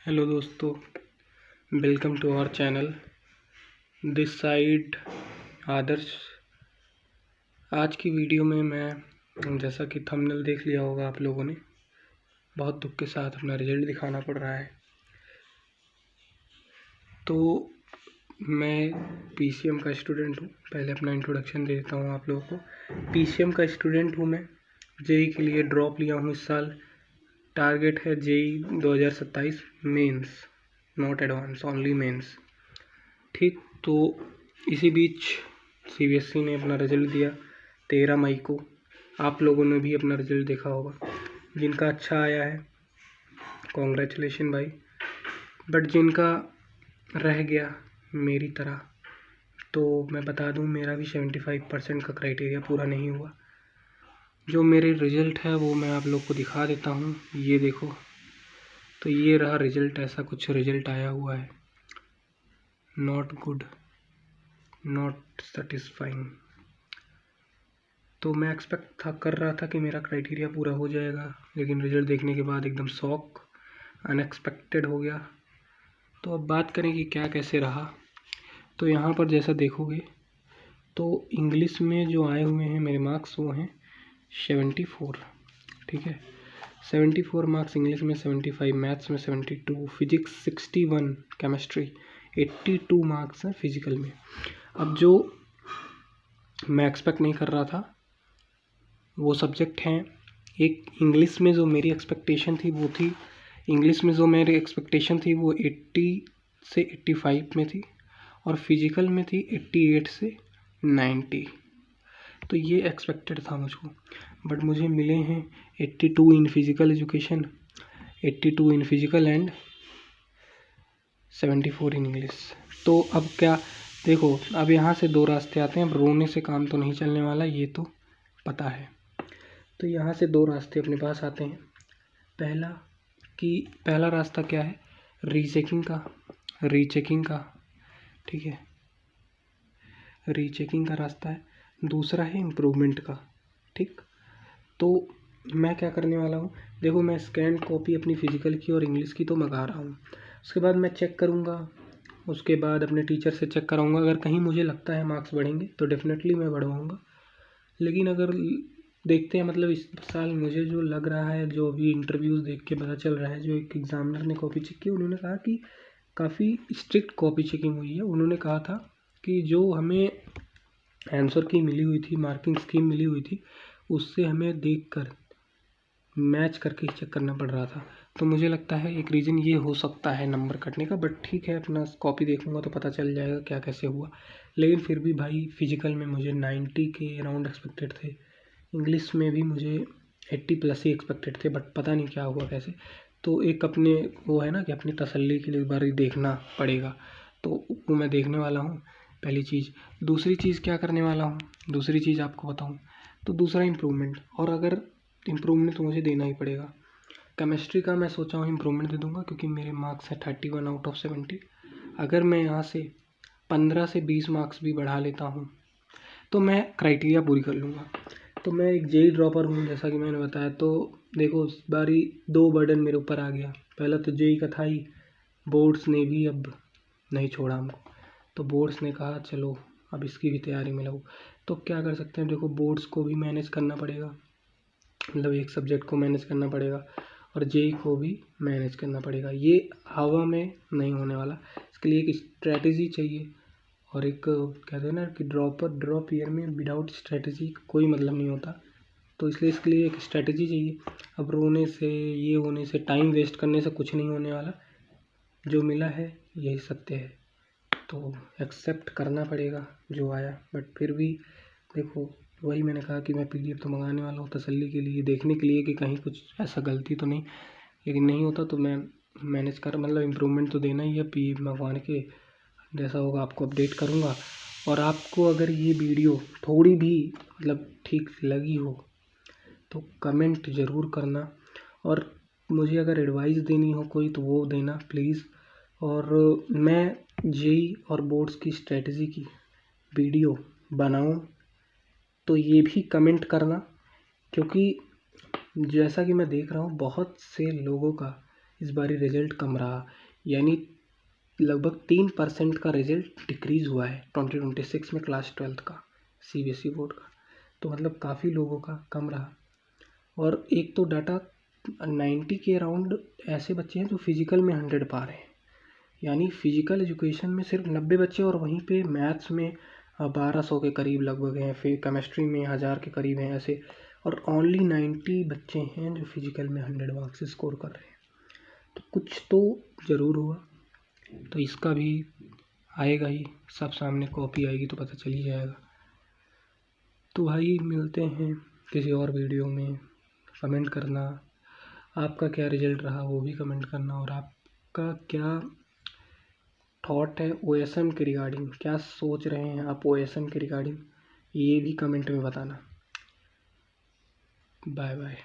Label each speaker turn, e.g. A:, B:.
A: Hello दोस्तों, welcome to our channel. This side Adarsh. आज की वीडियो में मैं जैसा कि थंबनेल देख लिया होगा आप लोगों ने, बहुत दुख के साथ अपना रिजल्ट दिखाना पड़ रहा है। तो मैं पीसीएम का स्टूडेंट हूँ। पहले अपना इंट्रोडक्शन दे देता हूँ आप लोगों को। पीसीएम का स्टूडेंट हूँ मैं। जेई के लिए ड्रॉप लिया हूँ इस साल। टारगेट है JEE 2027 mains, not advance, only mains. ठीक, तो इसी बीच सीबीएसई ने अपना रिजल्ट दिया 13 मई को। आप लोगों ने भी अपना रिजल्ट देखा होगा। जिनका अच्छा आया है कॉन्ग्रेचुलेशन भाई, बट जिनका रह गया मेरी तरह, तो मैं बता दूं मेरा भी 75% का क्राइटेरिया पूरा नहीं हुआ। जो मेरे रिजल्ट है वो मैं आप लोग को दिखा देता हूँ। ये देखो, तो ये रहा रिजल्ट। ऐसा कुछ रिजल्ट आया हुआ है। Not good, not satisfying. तो मैं एक्सपेक्ट कर रहा था कि मेरा क्राइटेरिया पूरा हो जाएगा, लेकिन रिजल्ट देखने के बाद एकदम शॉक, अनएक्सपेक्टेड हो गया। तो अब बात करें कि क्या कैसे रहा। तो यहाँ पर जैसा देखोगे तो इंग्लिश में जो आए हुए हैं मेरे मार्क्स वो हैं 74। ठीक है, 74 मार्क्स इंग्लिश में, 75 मैथ्स में, 72 फिजिक्स, 61 केमिस्ट्री, 82 मार्क्स हैं फिजिकल में। अब जो मैं एक्सपेक्ट नहीं कर रहा था वो सब्जेक्ट हैं। एक इंग्लिश में जो मेरी एक्सपेक्टेशन थी वो थी, इंग्लिश में जो मेरी एक्सपेक्टेशन थी वो 80 से 85 में थी, और फिजिकल में थी 88 से 90। तो ये एक्सपेक्टेड था मुझको, बट मुझे मिले हैं 82 in physical education, 82 in physical and 74 in English. तो अब क्या, देखो अब यहाँ से दो रास्ते आते हैं। अब रोने से काम तो नहीं चलने वाला, ये तो पता है। तो यहाँ से दो रास्ते अपने पास आते हैं। पहला रास्ता क्या है, रीचेकिंग का। ठीक है, रीचेकिंग का रास्ता है। दूसरा है इम्प्रूवमेंट का। ठीक, तो मैं क्या करने वाला हूँ, देखो मैं स्कैन कॉपी अपनी फिजिकल की और इंग्लिश की तो मंगा रहा हूँ। उसके बाद मैं चेक करूँगा, उसके बाद अपने टीचर से चेक कराऊँगा। अगर कहीं मुझे लगता है मार्क्स बढ़ेंगे तो डेफिनेटली मैं बढ़वाऊँगा। लेकिन अगर देखते हैं, मतलब इस साल मुझे जो लग रहा है, जो भी इंटरव्यूज़ देख के पता चल रहा है, जो एक एग्ज़ामिनर ने कॉपी चेक की, उन्होंने कहा कि काफ़ी स्ट्रिक्ट कॉपी चेकिंग हुई है। उन्होंने कहा था कि जो हमें आंसर की मिली हुई थी, मार्किंग स्कीम मिली हुई थी, उससे हमें देखकर मैच करके चेक करना पड़ रहा था। तो मुझे लगता है एक रीज़न ये हो सकता है नंबर कटने का, बट ठीक है, अपना कॉपी देखूंगा तो पता चल जाएगा क्या कैसे हुआ। लेकिन फिर भी भाई फिजिकल में मुझे 90 के अराउंड एक्सपेक्टेड थे, इंग्लिश में भी मुझे 80+ ही एक्सपेक्टेड थे, बट पता नहीं क्या हुआ कैसे। तो एक अपने वो है ना कि अपनी तसल्ली के लिए एक बार देखना पड़ेगा, तो वो मैं देखने वाला हूँ, पहली चीज़। दूसरी चीज़ क्या करने वाला हूँ, दूसरी चीज़ आपको बताऊँ तो दूसरा इम्प्रूवमेंट, और अगर इम्प्रूवमेंट तो मुझे देना ही पड़ेगा। केमिस्ट्री का मैं सोचा हूँ इम्प्रूवमेंट दे दूँगा, क्योंकि मेरे मार्क्स है 31 आउट ऑफ 70। अगर मैं यहाँ से 15 से 20 मार्क्स भी बढ़ा लेता हूँ तो मैं क्राइटेरिया पूरी कर लूँगा। तो मैं एक जेई ड्रॉपर हूँ, जैसा कि मैंने बताया। तो देखो इस बारी दो बर्डन मेरे ऊपर आ गया। पहला तो जेई का था ही, बोर्ड्स ने भी अब नहीं छोड़ा हमको। तो बोर्ड्स ने कहा चलो अब इसकी भी तैयारी में लगो। तो क्या कर सकते हैं, देखो बोर्ड्स को भी मैनेज करना पड़ेगा, मतलब एक सब्जेक्ट को मैनेज करना पड़ेगा, और जेई को भी मैनेज करना पड़ेगा। ये हवा में नहीं होने वाला, इसके लिए एक स्ट्रैटेजी चाहिए। और एक कहते हैं ना कि ड्रॉप ईयर में विदाउट स्ट्रैटेजी कोई मतलब नहीं होता। तो इसलिए इसके लिए एक स्ट्रैटेजी चाहिए। अब रोने से, ये होने से, टाइम वेस्ट करने से कुछ नहीं होने वाला। जो मिला है यही सत्य है, तो एक्सेप्ट करना पड़ेगा जो आया। बट फिर भी देखो, वही मैंने कहा कि मैं पीडीएफ तो मंगाने वाला हूँ तसल्ली के लिए, देखने के लिए कि कहीं कुछ ऐसा गलती तो नहीं। लेकिन नहीं होता तो मैं मैनेज कर, मतलब इम्प्रूवमेंट तो देना ही है। पीडीएफ मंगवाने के जैसा होगा आपको अपडेट करूँगा। और आपको अगर ये वीडियो थोड़ी भी मतलब ठीक लगी हो तो कमेंट ज़रूर करना, और मुझे अगर एडवाइस देनी हो कोई तो वो देना प्लीज़। और मैं जेई और बोर्ड्स की स्ट्रेटजी की वीडियो बनाऊं तो ये भी कमेंट करना, क्योंकि जैसा कि मैं देख रहा हूँ बहुत से लोगों का इस बार रिजल्ट कम रहा, यानी लगभग 3% का रिजल्ट डिक्रीज़ हुआ है 2026 में क्लास 12th का CBSE बोर्ड का। तो मतलब काफ़ी लोगों का कम रहा। और एक तो डाटा 90 के अराउंड ऐसे बच्चे हैं जो फिजिकल में 100 पा रहे हैं, यानी फिजिकल एजुकेशन में सिर्फ 90 बच्चे, और वहीं पे मैथ्स में 1200 के करीब लगभग हैं, फिर केमिस्ट्री में 1000 के करीब हैं ऐसे, और ओनली 90 बच्चे हैं जो फिजिकल में 100 मार्क्स स्कोर कर रहे हैं। तो कुछ तो ज़रूर हुआ, तो इसका भी आएगा ही, सब सामने कॉपी आएगी तो पता चल ही जाएगा। तो भाई मिलते हैं किसी और वीडियो में। कमेंट करना आपका क्या रिजल्ट रहा वो भी कमेंट करना, और आपका क्या थॉट है OSM के रिगार्डिंग, क्या सोच रहे हैं आप OSM के रिगार्डिंग, ये भी कमेंट में बताना। Bye bye.